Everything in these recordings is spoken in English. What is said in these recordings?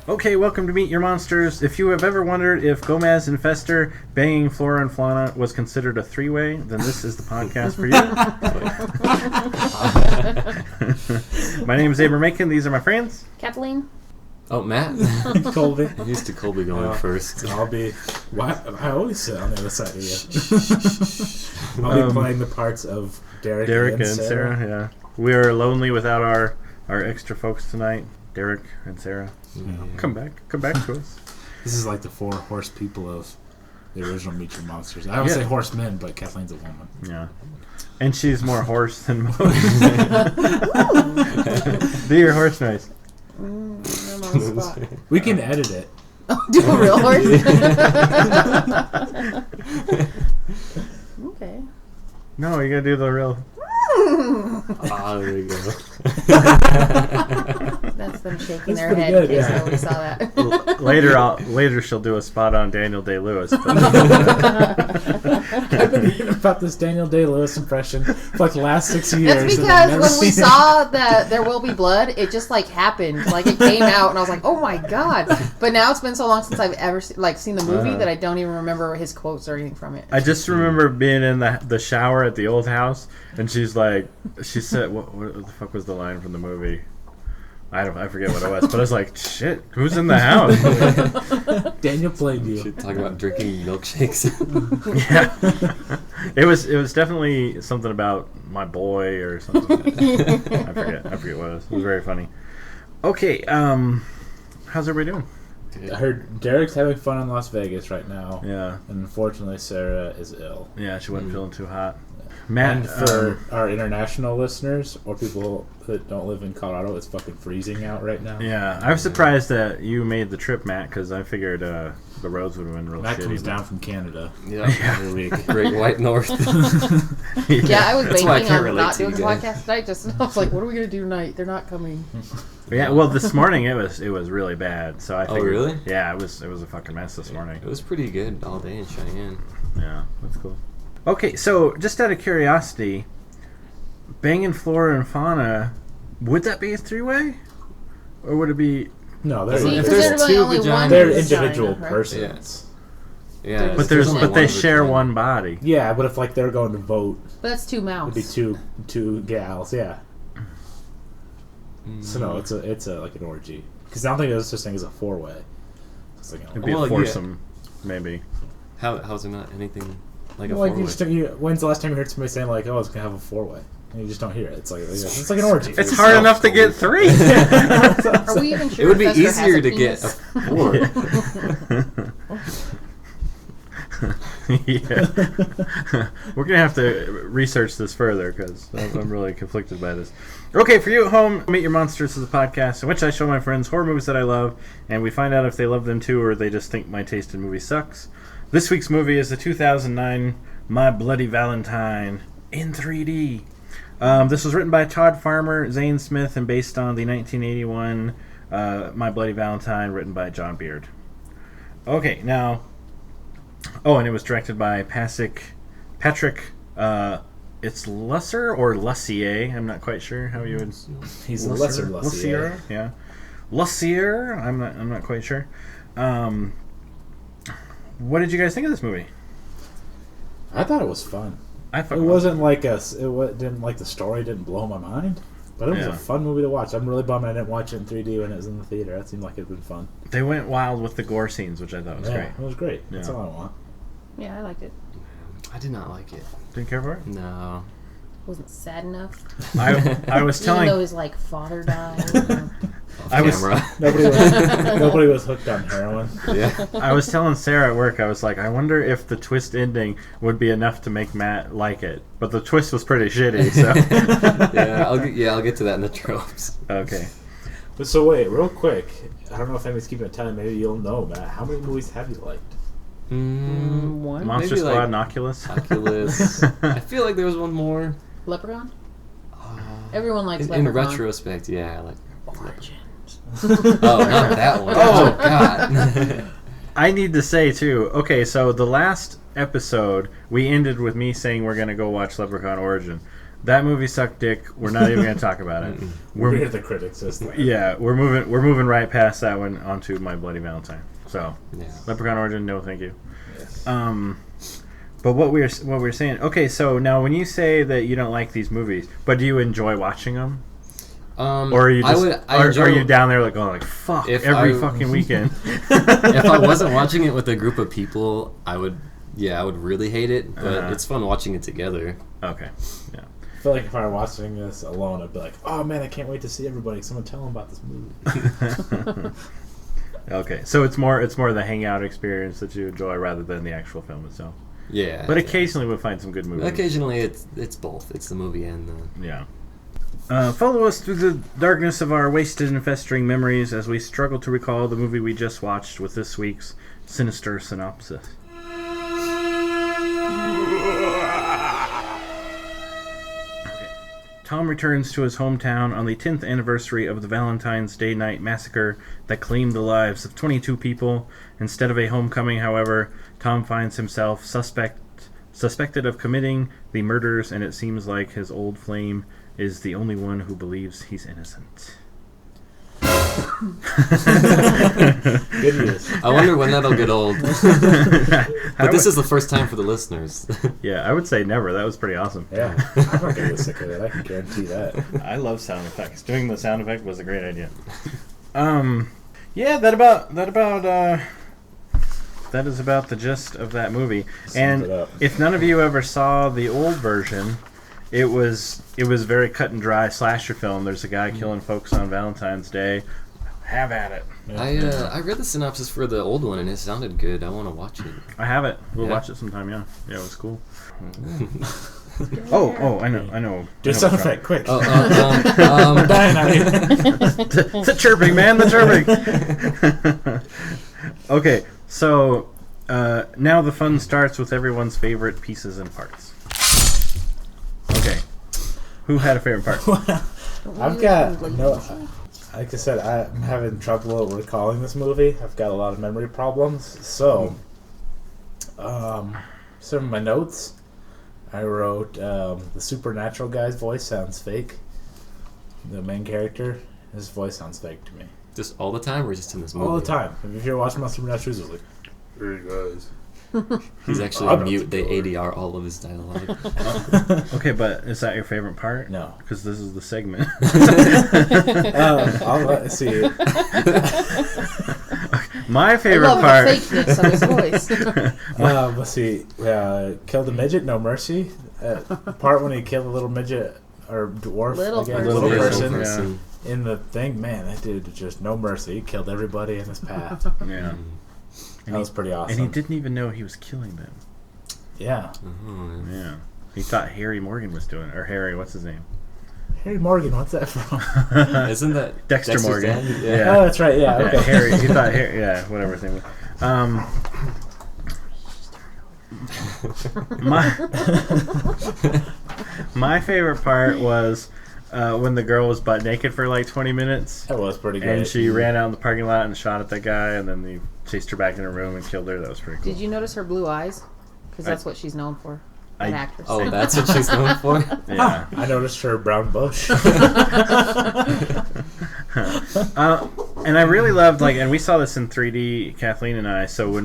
Okay, welcome to Meet Your Monsters. If you have ever wondered if Gomez and Fester banging Flora and Fauna was considered a three-way, then this is the podcast for you. My name is Abram Macon. These are my friends. Kathleen. Oh, Matt. Colby. I'm used to Colby going first. I'll be... I always sit on the other side of you. I'll be playing the parts of Derek and Sarah. Yeah. We are lonely without our extra folks tonight. Derek and Sarah. Yeah. Come back to us. This is like the four horse people of the original Meet Your Monsters. I don't say horsemen, but Kathleen's a woman. Yeah. And she's more horse than most. Do your horse noise. I'm on the spot. We can edit it. Do a real horse? Okay. No, you gotta do the real... There you go. That's them shaking That's their head good, in case yeah. nobody saw that. Later she'll do a spot on Daniel Day-Lewis. I've been hearing about this Daniel Day-Lewis impression for like the last 6 years. That's because when we saw that There Will Be Blood, it just like happened. Like it came out and I was like, oh my god. But now it's been so long since I've ever seen the movie that I don't even remember his quotes or anything from it. I just remember being in the shower at the old house, and she said, what the fuck was the line from the movie? I forget what it was, but I was like, shit, who's in the house? Daniel played you. Should talk about drinking milkshakes. Yeah. It was definitely something about my boy or something. I forget what it was. It was very funny. Okay, how's everybody doing? I heard Derek's having fun in Las Vegas right now. Yeah. And unfortunately, Sarah is ill. Yeah, she wasn't feeling too hot. Matt, And for our international listeners or people that don't live in Colorado, it's fucking freezing out right now. yeah, I was surprised that you made the trip, Matt, because I figured the roads would have been real Matt shitty. comes down from Canada Every week. Great White North. Yeah, I was That's why I banking can't on relate not to doing you the guys. podcast tonight. I was like, what are we going to do tonight? They're not coming. Yeah, well, this morning it was really bad. So I figured, really? Yeah, it was a fucking mess this morning. It was pretty good all day in Cheyenne. Yeah, that's cool. Okay, so just out of curiosity, banging Flora and Fauna, would that be a three-way, or would it be? No, See, they're, if there's presumably two only one vaginas- they're vagina, individual right? persons. Yeah. But There's only they share one body. Yeah, but if like they're going to vote, But that's two it'd mouths. be two gals. Yeah. So no, it's a like an orgy. Because I don't think there's such thing as a four-way. It's like It'd be Well, a yeah. foursome, maybe. How's there not anything like a like four-way? you just when's the last time you heard somebody saying like, "Oh, it's gonna have a four-way"? And you just don't hear it. It's like an orgy. It's hard enough to get three. Are we even sure It would be Fester has easier a to get penis? a four. Yeah. We're gonna have to research this further because I'm really conflicted by this. Okay, for you at home, Meet Your Monsters is a podcast in which I show my friends horror movies that I love, and we find out if they love them too or they just think my taste in movies sucks. This week's movie is the 2009 My Bloody Valentine in 3D. This was written by Todd Farmer, Zane Smith, and based on the 1981 My Bloody Valentine, written by John Beard. Okay, now... Oh, and it was directed by Patrick. It's Lusser or Lussier. I'm not quite sure how you would. He's a lesser Lussier. Yeah, Lussier. I'm not quite sure. What did you guys think of this movie? I thought it was fun. I It wasn't like didn't like the story didn't blow my mind, but it was a fun movie to watch. I'm really bummed I didn't watch it in 3D when it was in the theater. That seemed like it'd been fun. They went wild with the gore scenes, which I thought was great. It was great. That's Yeah. all I want. Yeah, I liked it. I did not like it. Didn't care for it. No. Wasn't sad enough. I was Even telling. though his like father died. Nobody was hooked on heroin. Yeah. I was telling Sarah at work, I was like, I wonder if the twist ending would be enough to make Matt like it. But the twist was pretty shitty, so... I'll get to that in the tropes. Okay. But so wait, real quick. I don't know if anybody's keeping a time. Maybe you'll know, Matt. How many movies have you liked? One. Monster Maybe Squad like and Oculus. Oculus. I feel like there was one more. Leprechaun? Everyone likes In Leprechaun. retrospect, yeah. Like, Origins. oh, not that one. Oh, God. I need to say, too, okay, so the last episode, we ended with me saying we're going to go watch Leprechaun Origin. That movie sucked dick. We're not even going to talk about it. We're here the critics system. Yeah, we're moving right past that one onto My Bloody Valentine. So, Yeah. Leprechaun Origin, no thank you. Yes. But what we were saying. Okay, so now when you say that you don't like these movies, but do you enjoy watching them? Or are you just are you down there like going like fuck every fucking weekend? If I wasn't watching it with a group of people, I would really hate it. But it's fun watching it together. Okay, yeah. I feel like if I were watching this alone, I'd be like, oh man, I can't wait to see everybody. Someone tell them about this movie. Okay, so it's more the hangout experience that you enjoy rather than the actual film itself. Yeah. But occasionally we'll find some good movies. Occasionally it's both. It's the movie and the... Yeah. Follow us through the darkness of our wasted and festering memories as we struggle to recall the movie we just watched with this week's sinister synopsis. Tom returns to his hometown on the 10th anniversary of the Valentine's Day night massacre that claimed the lives of 22 people. Instead of a homecoming, however, Tom finds himself suspected of committing the murders, and it seems like his old flame is the only one who believes he's innocent. Good news. I wonder when that'll get old. But this is the first time for the listeners. Yeah, I would say never. That was pretty awesome. Yeah, I'm not gonna get sick of it. I can guarantee that. I love sound effects. Doing the sound effect was a great idea. Yeah, that is about the gist of that movie. Sums it And up. if none of you ever saw the old version, it was very cut and dry slasher film. There's a guy killing folks on Valentine's Day. Have at it. I read the synopsis for the old one and it sounded good. I want to watch it. I have it. We'll Yeah. watch it sometime. Yeah, it was cool. Oh, I know. Do a sound effect, quick. Oh, I'm dying out here. The chirping, man, the chirping. Okay, so now the fun starts with everyone's favorite pieces and parts. Okay, who had a favorite part? I've got no. Like I said, I'm having trouble recalling this movie. I've got a lot of memory problems. So, some of my notes, I wrote the supernatural guy's voice sounds fake. The main character, his voice sounds fake to me. Just all the time or just in this movie? All the time. If you're watching my Supernatural, it's like, hey guys. He's actually I'm on not mute. They supporting. ADR all of his dialogue. Okay, but is that your favorite part? No. Because this is the segment. Let's see. My I favorite love part. the fakeness of his voice. Let's see. Killed a midget, no mercy. Part when he killed a little midget or dwarf, Little I guess, person. little Little person. yeah. In the thing, man, that dude just no mercy. He killed everybody in his path. Yeah. That was pretty awesome. And he didn't even know he was killing them. Yeah. Oh, Yeah. He thought Harry Morgan was doing it. Or Harry, what's his name? Harry Morgan, what's that from? Isn't that Dexter Dexter's Morgan. dad? Yeah. Oh, that's right. Yeah. Yeah, Okay. Harry. He thought Harry. Yeah, whatever his name was. My favorite part was when the girl was butt naked for like 20 minutes. That was pretty good. And she ran out in the parking lot and shot at that guy, and then he chased her back in her room and killed her. That was pretty cool. Did you notice her blue eyes? Because that's what she's known for. An actress. Oh, that's what she's known for? Yeah. I noticed her brown bush. And I really loved, and we saw this in 3D, Kathleen and I. So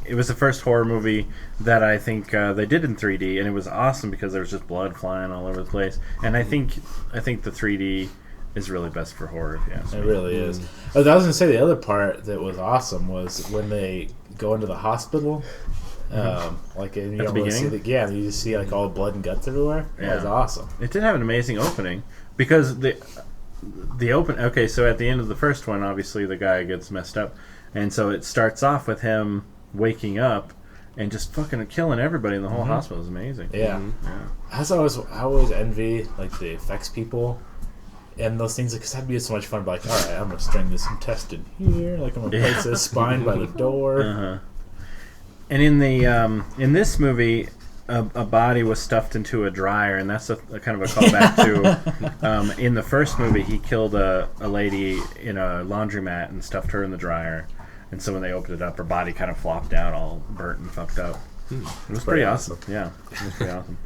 it was the first horror movie that I think they did in 3D, and it was awesome because there was just blood flying all over the place. And I think the 3D is really best for horror. If you ask me. It really is. I was going to say the other part that was awesome was when they go into the hospital. Like and you At the don't really see beginning? you just see like all the blood and guts everywhere. Yeah. That was awesome. It did have an amazing opening because the open. Okay, so at the end of the first one, obviously the guy gets messed up, and so it starts off with him waking up and just fucking killing everybody in the whole hospital. Is amazing. Yeah. Yeah. I always envy like the effects people and those things because that'd be so much fun. Like, all right, I'm gonna string this intestine here. Like I'm gonna place this spine by the door. Uh-huh. And in this movie, a body was stuffed into a dryer, and that's a kind of a callback to in the first movie he killed a lady in a laundromat and stuffed her in the dryer, and so when they opened it up, her body kind of flopped out, all burnt and fucked up. It was pretty awesome. Yeah, it was pretty awesome.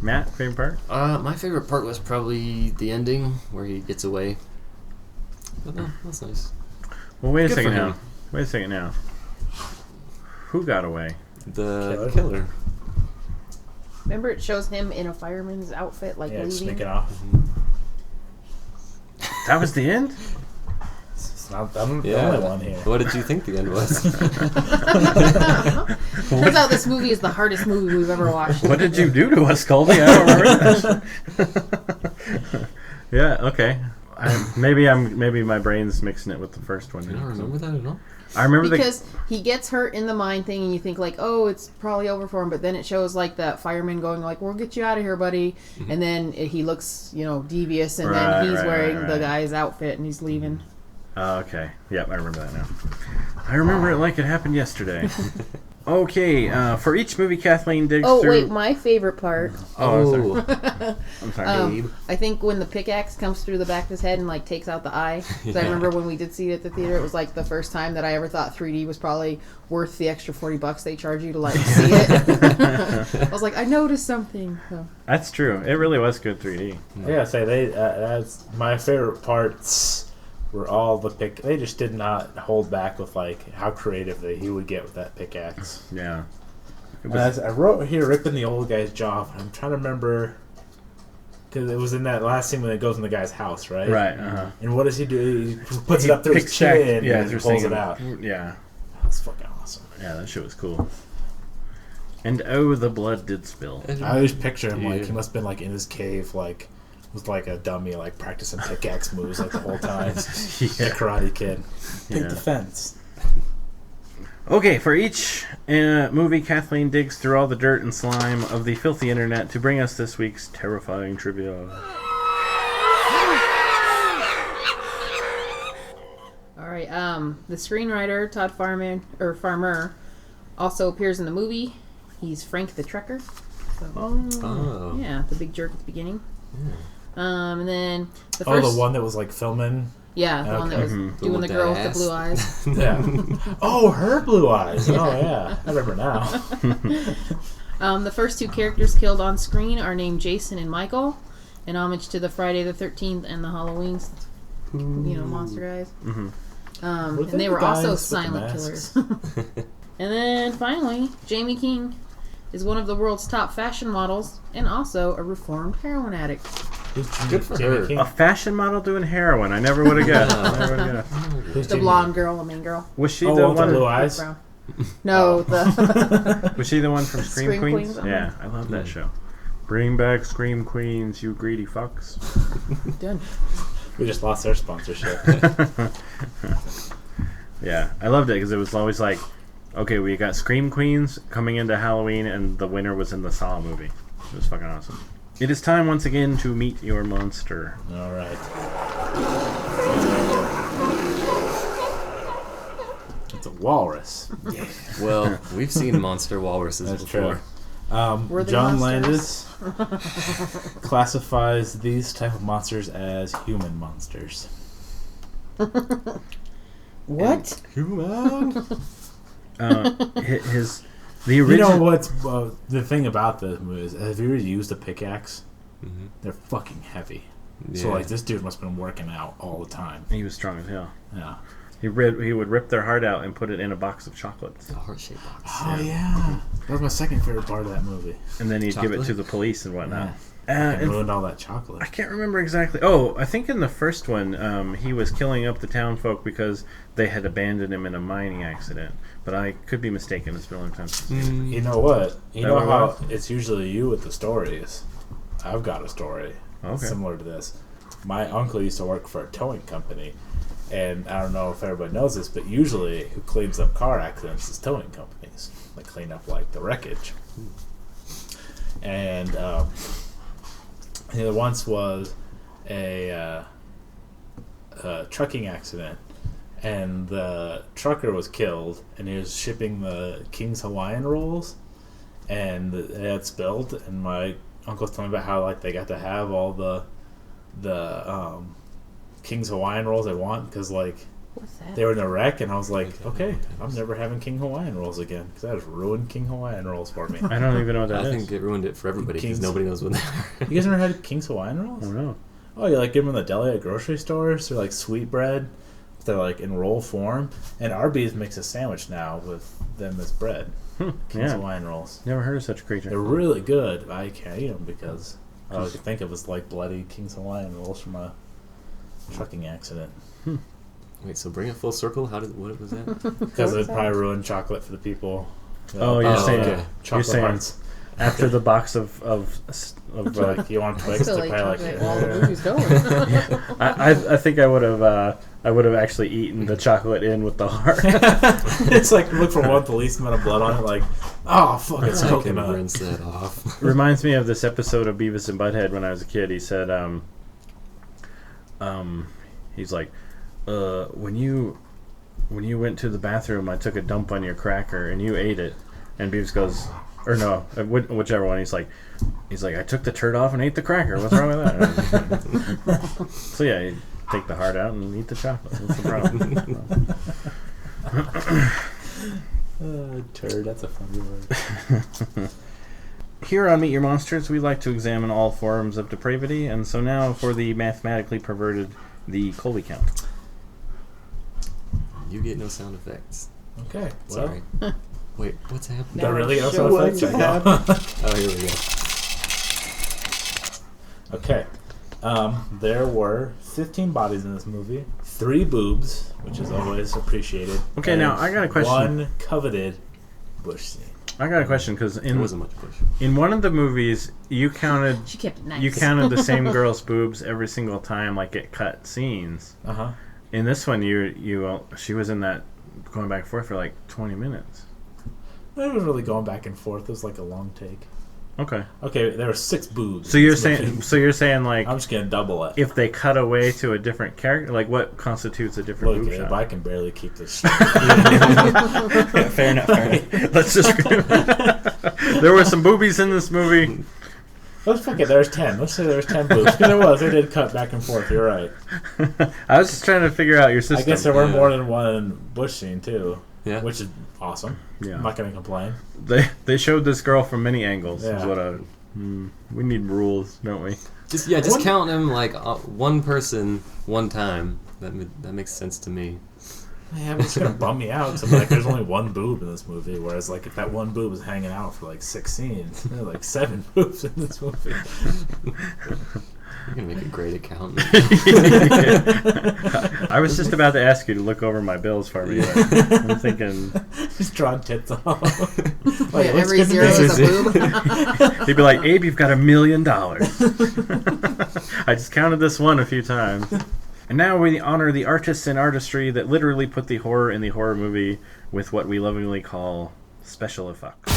Matt, favorite part? My favorite part was probably the ending where he gets away. But no, that's nice. Well, wait a Good second for now. him. Wait a second now. Who got away? The killer. Remember, it shows him in a fireman's outfit, like leaving. sneaking off. That was the end? It's not, I'm the only one here. What did you think the end was? Turns out this movie is the hardest movie we've ever watched. What did you do to us, Colby? I don't remember that. Yeah, okay. Maybe my brain's mixing it with the first one. I don't remember that at all. I remember because he gets hurt in the mine thing, and you think like, oh, it's probably over for him. But then it shows like that fireman going like, "We'll get you out of here, buddy." Mm-hmm. And then he looks, devious, and then he's wearing the guy's outfit, and he's leaving. Oh, okay. Yep, I remember that now. I remember it like it happened yesterday. Okay, for each movie Kathleen digs through... Oh, wait, my favorite part. Oh, I'm sorry. I think when the pickaxe comes through the back of his head and, takes out the eye. Because I remember when we did see it at the theater, it was, the first time that I ever thought 3D was probably worth the extra $40 they charge you to, see it. I was like, I noticed something. So. That's true. It really was good 3D. I gotta say, that's my favorite parts... were all the they just did not hold back with how creative he would get with that pickaxe. Yeah. I wrote here ripping the old guy's jaw. I'm trying to remember because it was in that last scene when it goes in the guy's house, right? Right. Uh-huh. And what does he do? He puts it up through his chin and pulls it out. Yeah. That's fucking awesome. Yeah, that shit was cool. And the blood did spill. I always picture him he must have been in his cave with a dummy practicing pickaxe moves the whole time. The Karate Kid. Take the fence. Okay, for each movie, Kathleen digs through all the dirt and slime of the filthy internet to bring us this week's terrifying trivia. All right, the screenwriter Todd Farmer also appears in the movie. He's Frank the Trucker. So, yeah, the big jerk at the beginning. Yeah. And then the first... the one that was filming? Yeah, the one that was doing the girl with the blue eyes. Yeah. Oh, her blue eyes. Oh, yeah. I remember now. The first two characters killed on screen are named Jason and Michael, in homage to the Friday the 13th and the Halloween, monster guys. Mm-hmm. And they were also silent killers. And then finally, Jamie King is one of the world's top fashion models and also a reformed heroin addict. Good for her. A fashion model doing heroin. I never would have guessed. Who's the blonde girl, the main girl. Was she the one with blue eyes? No, the... Was she the one from Scream Queens? Uh-huh. Yeah, I love that show. Bring back Scream Queens, you greedy fucks. Done. We just lost their sponsorship. Yeah, I loved it because it was always okay, we got Scream Queens coming into Halloween, and the winner was in the Saw movie. It was fucking awesome. It is time once again to meet your monster. All right. It's a walrus. Yeah. Well, we've seen monster walruses before. True. John Landis classifies these type of monsters as human monsters. What? Human? The original. You know what's the thing about this movie is, have you ever used a pickaxe? Mm-hmm. They're fucking heavy. Yeah. So this dude must have been working out all the time. He was strong as hell. Yeah. He would rip their heart out and put it in a box of chocolates. A heart-shaped box. Oh yeah. That was my second favorite part of that movie. And then he'd give it to the police and whatnot. Yeah. And ruined all that chocolate. I can't remember exactly. Oh, I think in the first one, he was killing up the town folk because they had abandoned him in a mining accident. But I could be mistaken. It's been a long time since. You know what? You know how it's usually you with the stories. I've got a story similar to this. My uncle used to work for a towing company. And I don't know if everybody knows this, but usually who cleans up car accidents is towing companies. They clean up the wreckage. And there once was a trucking accident, and the trucker was killed, and he was shipping the King's Hawaiian rolls, and it had spilled, and my uncle was telling me about how they got to have all the King's Hawaiian rolls they want because What's that? They were in a wreck, and I was like, okay, I'm never having King Hawaiian rolls again because that just ruined King Hawaiian rolls for me. I don't even know what that is. I think it ruined it for everybody because nobody knows what they are. You guys never had King's Hawaiian rolls? I don't know. Oh, you like give them in the deli at grocery stores? They're like sweet bread. They're like in roll form. And Arby's makes a sandwich now with them as bread. King's Hawaiian rolls. Never heard of such a creature. They're really good. I can't eat them because all I could think of was like bloody King's Hawaiian rolls from a trucking accident. Wait, so bring it full circle? What was that? Because it probably ruined chocolate for the people. Oh, you're saying okay. Chocolate you're saying hearts. after the box of Like, you want Twix? So They're like probably chocolate like, while the movie's going. I think I would have actually eaten the chocolate in with the heart. It's like look for one policeman of blood on it, like, oh fuck, it's I can coconut. rinse that off. Reminds me of this episode of Beavis and Butthead when I was a kid. He said, he's like, when you went to the bathroom, I took a dump on your cracker and you ate it. And Beavis goes, or no, whichever one. He's like, I took the turd off and ate the cracker. What's wrong with that? So yeah, you take the heart out and eat the chocolate. What's the problem? Turd, that's a funny word. Here on Meet Your Monsters, we like to examine all forms of depravity, and so now for the mathematically perverted, the Colby count. You get no sound effects. Okay, Sorry. Wait, what's happening? That really no Show sound us effects? Oh, here we go. Okay. There were 15 bodies in this movie, 3 boobs, which is always appreciated. Okay, and now I got a question. 1 coveted bush scene. I got a question because There wasn't much push. in one of the movies you counted She kept it nice. you counted the same girl's boobs every single time, like it cut scenes. Uh-huh. In this one, she was in that going back and forth for like 20 minutes. It was really going back and forth. It was like a long take. Okay. Okay, there were 6 boobs. So in you're this saying movie. like I'm just gonna double it. if they cut away to a different character, like what constitutes a different Look, boob Abe, shot? I can barely keep this. Fair enough. Let's just. There were some boobies in this movie. Let's fuck it. There's 10. Let's say there's 10 boobs. Because there was. They did cut back and forth. You're right. I was just trying to figure out your system. I guess there were more than one bush scene too. Yeah. Which is awesome. Yeah. I'm not gonna complain. They showed this girl from many angles. Is Yeah. what we need rules, don't we? Just count them like one person one time. That makes sense to me. Yeah, but it's gonna bum me out. So like, there's only 1 boob in this movie, whereas like if that 1 boob was hanging out for like 6 scenes, there are like 7 boobs in this movie. You're gonna make a great accountant. I was just about to ask you to look over my bills for me. But I'm thinking Just drawing tits off. Yeah, Like, every what's zero good is to a do? boob. he'd be like, "Abe, you've got $1 million." I just counted this one a few times. And now we honor the artists and artistry that literally put the horror in the horror movie with what we lovingly call special effects.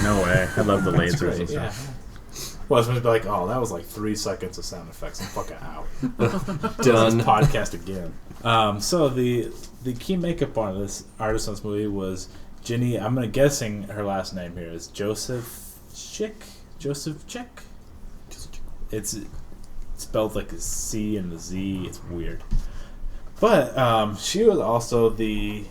No way. I love the lasers Great, and yeah. stuff. Well, I was going to be like, oh, that was like 3 seconds of sound effects. I'm fucking out. Done. Podcast again. So the key makeup artist in this movie was Ginny. I'm guessing her last name here is Joseph Chick. It's spelled like a C and a Z. It's weird. But she was also the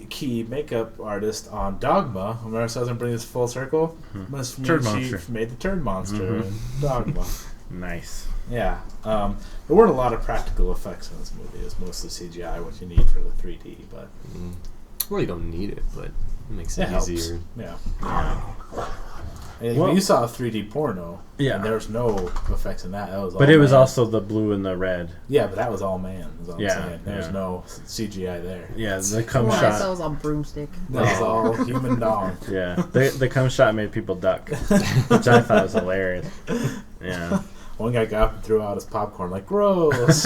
key makeup artist on Dogma. Remember, I was bring this full circle. Must mean Turd she monster. made the turd monster in Dogma. Nice. Yeah. There weren't a lot of practical effects in this movie. It was mostly CGI, what you need for the 3D, but Well, you don't need it, but it makes it it helps. easier. Yeah. Well- You saw a 3D porno. Yeah. And there was no effects in that. That was all But it was man. also the blue and the red. Yeah, but that was all man. Is all Yeah, I'm saying. There was yeah. no CGI there. Yeah, the cum Well, I shot. saw it was on broomstick. That was all human dong. Yeah, the cum shot made people duck, which I thought was hilarious. Yeah. One guy got up and threw out his popcorn like, gross.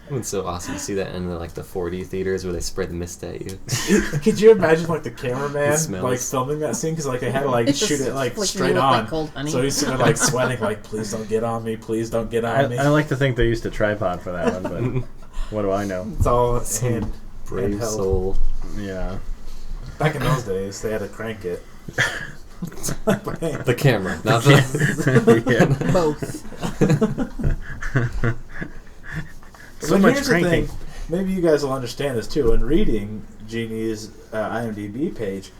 It's so awesome to see that in the 4D theaters where they spray the mist at you. Could you imagine the It cameraman smells. filming that scene? Because they had to It's shoot just it flicking straight you with, on. cold honey. So he's sitting there sweating please don't get on me, please don't get on me. I like to think they used a tripod for that one, but what do I know? It's all Brave handheld. soul. Yeah. Back in those days, they had to crank it. The camera, not the... Both. So much here's cranking. the thing. Maybe you guys will understand this too. In reading Jeannie's IMDb page,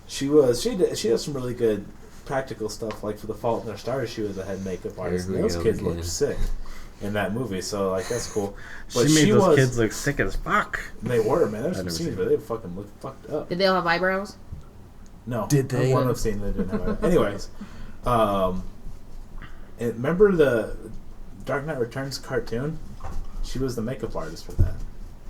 she does some really good practical stuff. Like for The Fault in Our Stars, she was a head makeup artist. And those kids looked sick in that movie, so like that's cool. But she made those kids look sick as fuck. They were, man. There's some scenes where they fucking looked fucked up. Did they all have eyebrows? No. Did they? One I've seen they didn't have eyebrows. Anyways, remember the Dark Knight Returns cartoon? She was the makeup artist for that.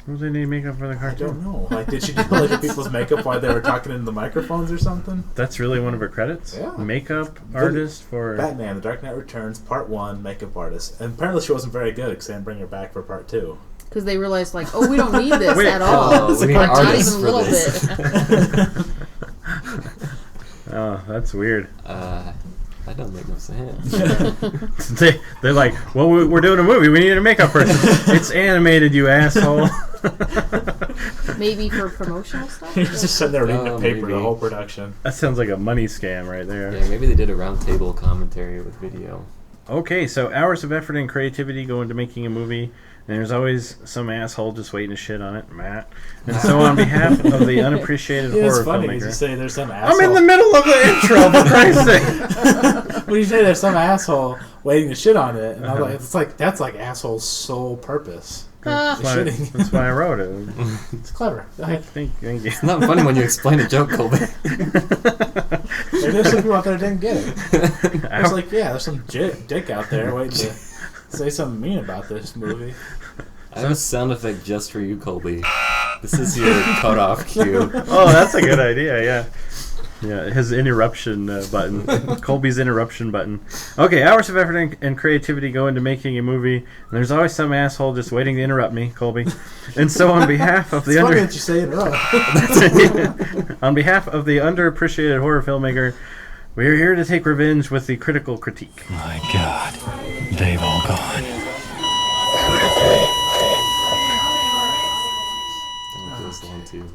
What do they need makeup for the I cartoon? don't know. Like, did she do like the people's makeup while they were talking into the microphones or something? That's really one of her credits? Yeah. Makeup artist for... Batman, The Dark Knight Returns, Part 1, makeup artist. And apparently she wasn't very good because they didn't bring her back for Part 2. Because they realized, like, oh, we don't need this Wait, at all. we need Not artists even a for little this. bit. Oh, that's weird. That doesn't make no sense. They're like, well, we're doing a movie. We need a makeup person. It's animated, you asshole. Maybe for promotional stuff? He was just sitting there reading the paper maybe. the whole production. That sounds like a money scam right there. Yeah, maybe they did a roundtable commentary with video. Okay, so hours of effort and creativity go into making a movie, and there's always some asshole just waiting to shit on it, Matt. And so on behalf of the unappreciated horror It's funny. You filmmaker... say there's some asshole. I'm in the middle of the intro, for Christ's sake! When you say there's some asshole waiting to shit on it, and I'm like, that's like asshole's sole purpose. Shitting. That's why I wrote it. It's clever. Like, Thank you. It's not funny when you explain a joke, Colby. maybe there's some people out there that didn't get it. It's like, yeah, there's some dick out there waiting to say something mean about this movie. I have a sound effect just for you, Colby. This is your cutoff cue. Oh, that's a good idea, yeah. Yeah, his interruption button. Colby's interruption button. Okay, hours of effort and creativity go into making a movie, and there's always some asshole just waiting to interrupt me, Colby. And so on behalf of the Funny that you say interrupt. on behalf of the underappreciated horror filmmaker, we are here to take revenge with the critical critique. My God, they've all gone. I like this one too.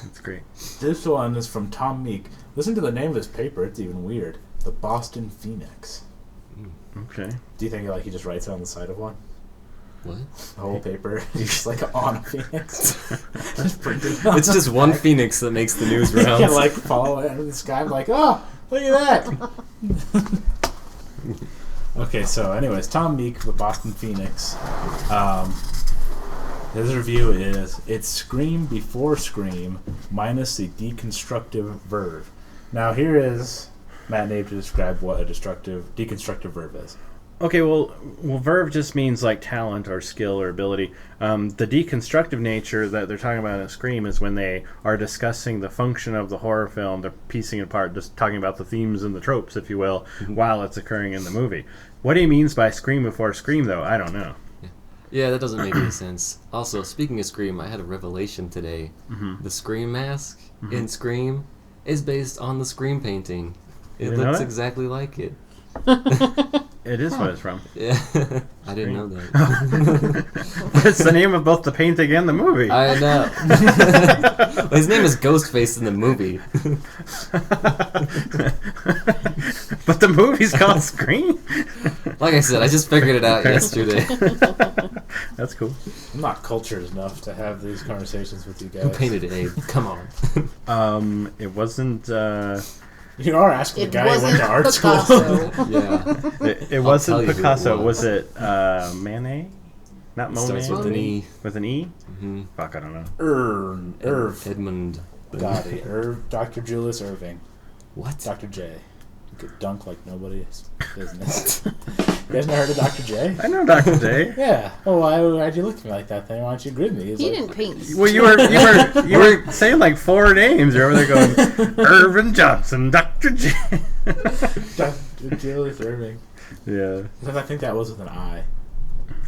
That's great. This one is from Tom Meek. Listen to the name of this paper. It's even weird. The Boston Phoenix. Okay. Do you think like he just writes it on the side of one? What? The whole paper. He's just like on a phoenix. Just printed it on It's the just one back. phoenix that makes the news You can rounds. like follow it in the sky. I'm like, oh, look at that. Okay, so anyways, Tom Meek, The Boston Phoenix. His review is, it's Scream before Scream minus the deconstructive verve. Now here is Matt Nave to describe what a deconstructive verve is. Okay, well, verve just means like talent or skill or ability. The deconstructive nature that they're talking about in Scream is when they are discussing the function of the horror film. They're piecing it apart, just talking about the themes and the tropes, if you will, while it's occurring in the movie. What he means by Scream before Scream, though, I don't know. Yeah, that doesn't make any sense. Also, speaking of Scream, I had a revelation today. The Scream mask in Scream is based on the Scream painting. It You know looks that? exactly like it. It is what it's from. Yeah, I didn't know that. It's the name of both the painting and the movie. I know. His name is Ghostface in the movie. But the movie's called Scream? Like I said, I just figured it out yesterday. That's cool. I'm not cultured enough to have these conversations with you guys. Who painted it, Abe? Come on. It wasn't... You are asking the It guy who went to art wasn't school. Picasso. Yeah. It wasn't tell you who it Picasso. was. Was it Manet? Not Monet? Starts with an E. With an E? Mm-hmm. Fuck, I don't know. Irv. Edmund. Gotti. Dr. Julius Irving. What? Dr. J. You could dunk like nobody's business. You guys never heard of Dr. J? I know Dr. J. Yeah. Oh, why'd you look at me like that then? Why don't you greet me? He's He like, didn't paint. Well, you were saying like 4 names. You're over there going, Irvin Johnson, Dr. J. Dr. Julius Irving. Yeah. Because I think that was with an I.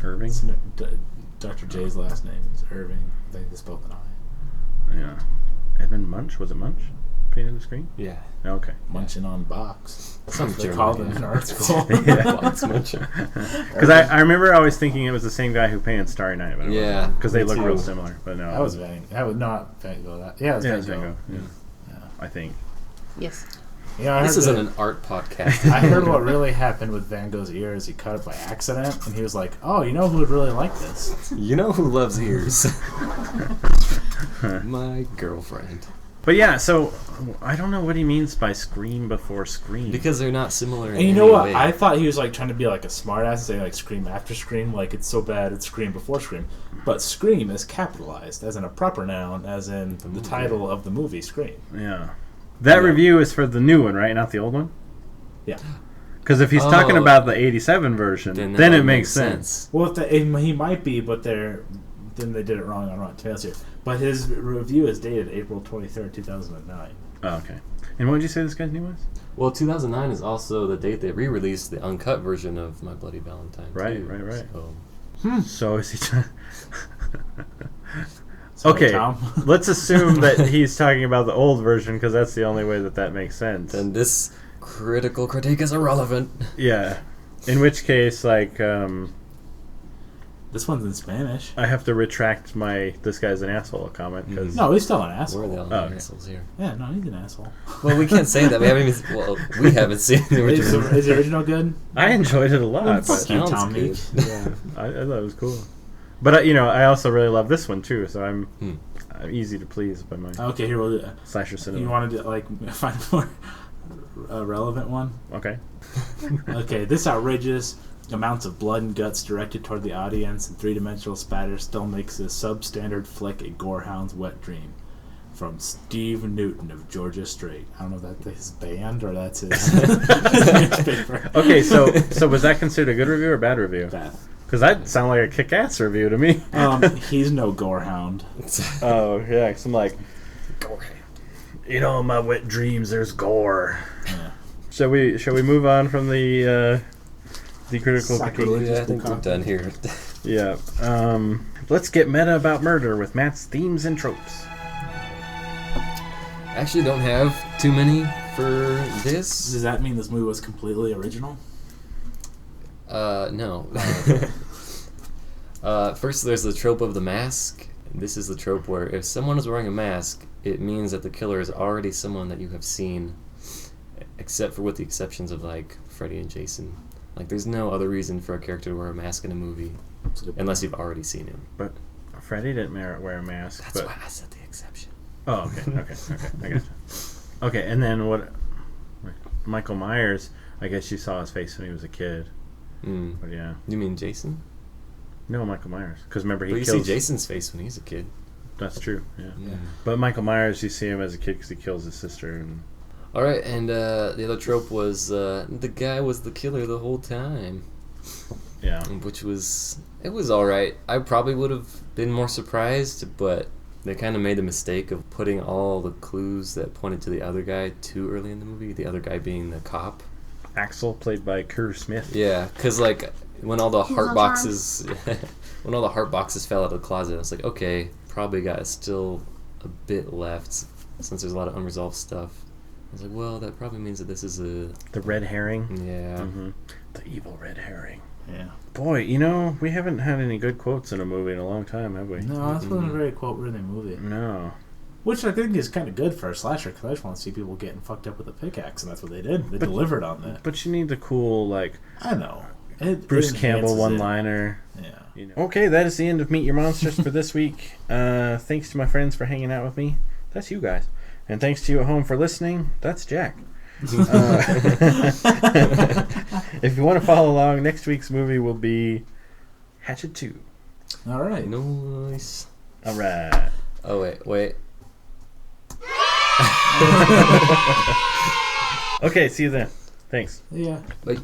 Irving? It's Dr. J's last name is Irving. I think it's spelled with an I. Yeah. Edmund Munch? Was it Munch? Painted the screen? Yeah. Okay. Munching on box. That's what they German called guy. him in art school. Yeah. Box Muncher. Because I remember always thinking it was the same guy who painted Starry Night. But Yeah, Because they me look too. real similar. But no. That was Van. That was not Van Gogh. Yeah, it was Yeah, Van it's Van Gogh. Gogh. Yeah. I think. Yes. Yeah, This isn't an art podcast. I heard what really happened with Van Gogh's ear is he cut it by accident, and he was like, "Oh, you know who would really like this? You know who loves ears? My girlfriend. But yeah, so I don't know what he means by scream before scream. Because they're not similar in And you any know what? way. I thought he was like trying to be like a smartass and say like scream after scream, like it's so bad it's scream before scream. But scream is capitalized as in a proper noun, as in the title of the movie, Scream. Yeah. That review is for the new one, right? Not the old one? Yeah. Because if he's talking about the 87 version, then it makes sense. Well, he might be, but then they did it wrong on Rotten Tomatoes here. But his review is dated April 23rd, 2009. Oh, okay. And what did you say this guy's name was? Well, 2009 is also the date they re-released the uncut version of My Bloody Valentine. Right, too, right. So. So is he trying... Sorry, Okay, Tom. let's assume that he's talking about the old version because that's the only way that makes sense. Then this critical critique is irrelevant. Yeah. In which case, like, This one's in Spanish. I have to retract my "this guy's an asshole" comment because No, he's still an We're asshole. the only assholes here. Yeah, no, he's an asshole. Well, we can't say that. We haven't even. Well, we haven't seen the Is original. the original good? I enjoyed it a lot. Fuck But, you, sounds Tom good. Meek. Yeah. I thought it was cool. But I also really love this one too, so I'm easy to please by my Okay, here we'll do slasher cinema. You wanted to like find a more relevant one? Okay. Okay, this outrageous amounts of blood and guts directed toward the audience and three-dimensional spatter still makes this substandard flick a gorehound's wet dream. From Steve Newton of Georgia Strait. I don't know if that's his band or that's his newspaper. Okay, so was that considered a good review or a bad review? Bad. Because that sounded like a kick-ass review to me. He's no gorehound. Oh yeah, cause I'm like, in all my wet dreams, there's gore. Yeah. Shall we move on from the critical critique? Yeah, I think we're done here. Yeah. Let's get meta about murder with Matt's themes and tropes. Actually, don't have too many for this. Does that mean this movie was completely original? No. First, there's the trope of the mask. This is the trope where if someone is wearing a mask, it means that the killer is already someone that you have seen, except for with the exceptions of like Freddy and Jason. Like, there's no other reason for a character to wear a mask in a movie unless you've already seen him. But Freddy didn't wear a mask. That's why I said the exception. Oh, okay, I gotcha. Okay, and then what? Michael Myers. I guess you saw his face when he was a kid. But yeah. You mean Jason? No, Michael Myers. Because remember, But you see Jason's face when he's a kid. That's true. Yeah. But Michael Myers, you see him as a kid because he kills his sister. And All right, and the other trope was the guy was the killer the whole time. Yeah. Which was all right. I probably would have been more surprised, but they kind of made the mistake of putting all the clues that pointed to the other guy too early in the movie. The other guy being the cop. Axel, played by Kerr Smith. Yeah, because like when all the He's heart on boxes, when all the heart boxes fell out of the closet, I was like, okay, probably got still a bit left since there's a lot of unresolved stuff. I was like, well, that probably means that this is The red herring. Yeah. Mm-hmm. The evil red herring. Yeah. Boy, we haven't had any good quotes in a movie in a long time, have we? No, this wasn't a very quote-worthy movie. No. Which I think is kind of good for a slasher, because I just want to see people getting fucked up with a pickaxe, and that's what they did. They delivered on that. But you need the cool, like, I know. Bruce it Campbell enhances one-liner. Yeah. Okay, that is the end of Meet Your Monsters for this week. Thanks to my friends for hanging out with me. That's you guys. And thanks to you at home for listening. That's Jack. If you want to follow along, next week's movie will be Hatchet 2. All right. Nice. All right. Oh, wait. Okay, see you then. Thanks. Yeah. Bye.